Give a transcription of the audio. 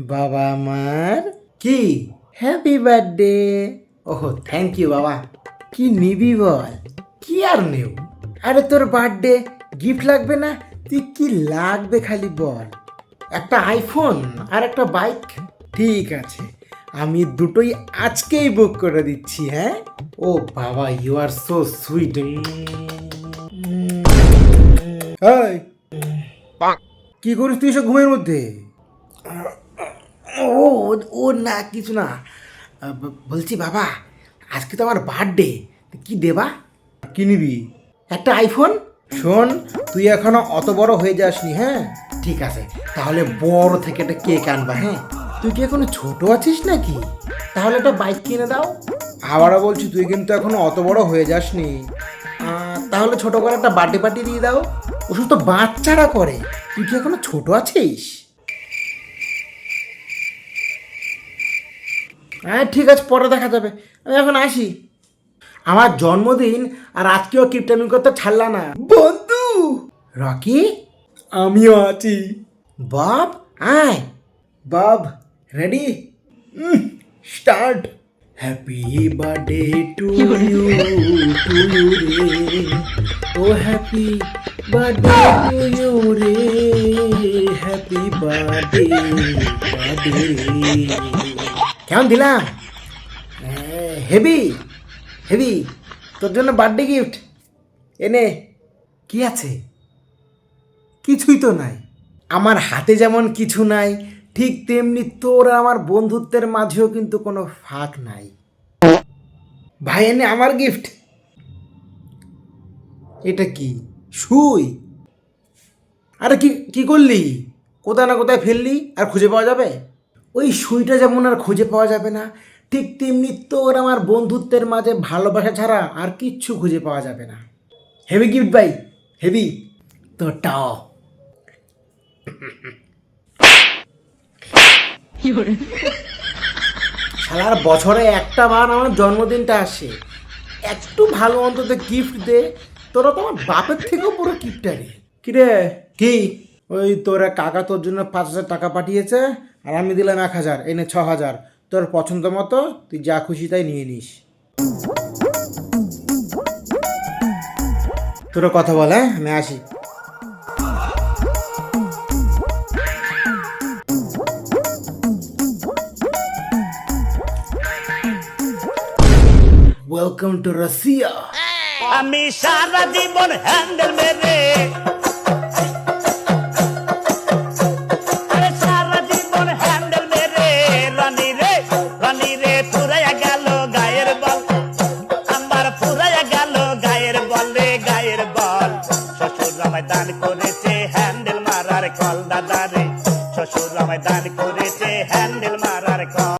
বাবা আমার কি happy birthday. Oh thank you বাবা। কি নিবি বল? কি আর নেব? আরে তোর বার্থডে, গিফট লাগবে না? তুই কি লাগবে খালি বল। একটা আইফোন আর একটা বাইক। ঠিক আছে, আমি দুটোই আজকেই বুক করে দিচ্ছি। হ্যাঁ ও বাবা, ইউ আর সো সুইট। কি করিস তুই সব ঘুমের মধ্যে? ও ও না, কিছু না। বলছি বাবা, আজকে তো আমার বার্থডে, কি দেবা? কি নিবি? একটা আইফোন। শোন, তুই এখনো অত বড় হয়ে যাসনি। হ্যাঁ ঠিক আছে, তাহলে বড় থেকে একটা কেক আনবা। হ্যাঁ তুই কি এখনো ছোট আছিস নাকি? তাহলে একটা বাইক কিনে দাও। আবারও বলছি, তুই কিন্তু এখনো অত বড় হয়ে যাসনি। তাহলে ছোট করে একটা বার্থডে পার্টি দিয়ে দাও। ওসব তো বাচ্চারা করে, তুই কি এখনো ছোট আছিস? হ্যাঁ ঠিক আছে, পরে দেখা যাবে, আমি এখন আসি। আমার জন্মদিন আর আজকেও কিপটামি করতে ছাড়লা না বন্ধু। রকি, আমিও আছি। বাব আয়। বাব ready, start. Happy birthday to you, to you রে। ও হ্যাপি বার্থডে টু ইউ রে। Happy birthday, birthday. কেমন দিলাম? হেভি হেভি, তোর জন্য বার্থডে গিফট এনে। কি আছে? কিছুই তো নাই। আমার হাতে যেমন কিছু নাই, ঠিক তেমনি তোর আর আমার বন্ধুত্বের মাঝেও কিন্তু কোনো ফাঁক নাই। ভাই এনে আমার গিফট। এটা কি? সুই? আরে কি কি করলি? কোথায় না কোথায় ফেললি, আর খুঁজে পাওয়া যাবে? ওই সুইটা যেমন আর খুঁজে পাওয়া যাবে না, ঠিক তেমনি তোর আমার বন্ধুত্বের মাঝে ভালোবাসা ছাড়া আর কিচ্ছু খুঁজে পাওয়া যাবে না। হেভি গিফট ভাই, হেভি। তোরটাও। শালার বছরে একটা বার আমার জন্মদিনটা আসে, একটু ভালো অন্তত গিফট দে। তোরা তো আমার বাপের থেকেও পুরো কিপটারে। কি রে? কি? ওই তোর এক কাকা তোর জন্য 5,000 টাকা পাঠিয়েছে, আর আমি দিলাম 1,000, এনে 6,000। তোর পছন্দ মতো তুই যা খুশি তাই নিয়ে নিস। তোরা কথা বল, হ্যাঁ আমি আসি। Welcome to Russia. আমি সারা জীবন হ্যান্ডেল মেরে, আরে সারা জীবন হ্যান্ডেল মেরে, রানী রে পুরাইয়া গেল গায়ের বল, আমার পুরাইয়া গেল গায়ের বল রে, গায়ের বল। শ্বশুর আমায় দান করেছে হ্যান্ডেল মারার কল দাদা রে, শ্বশুর আমায় দান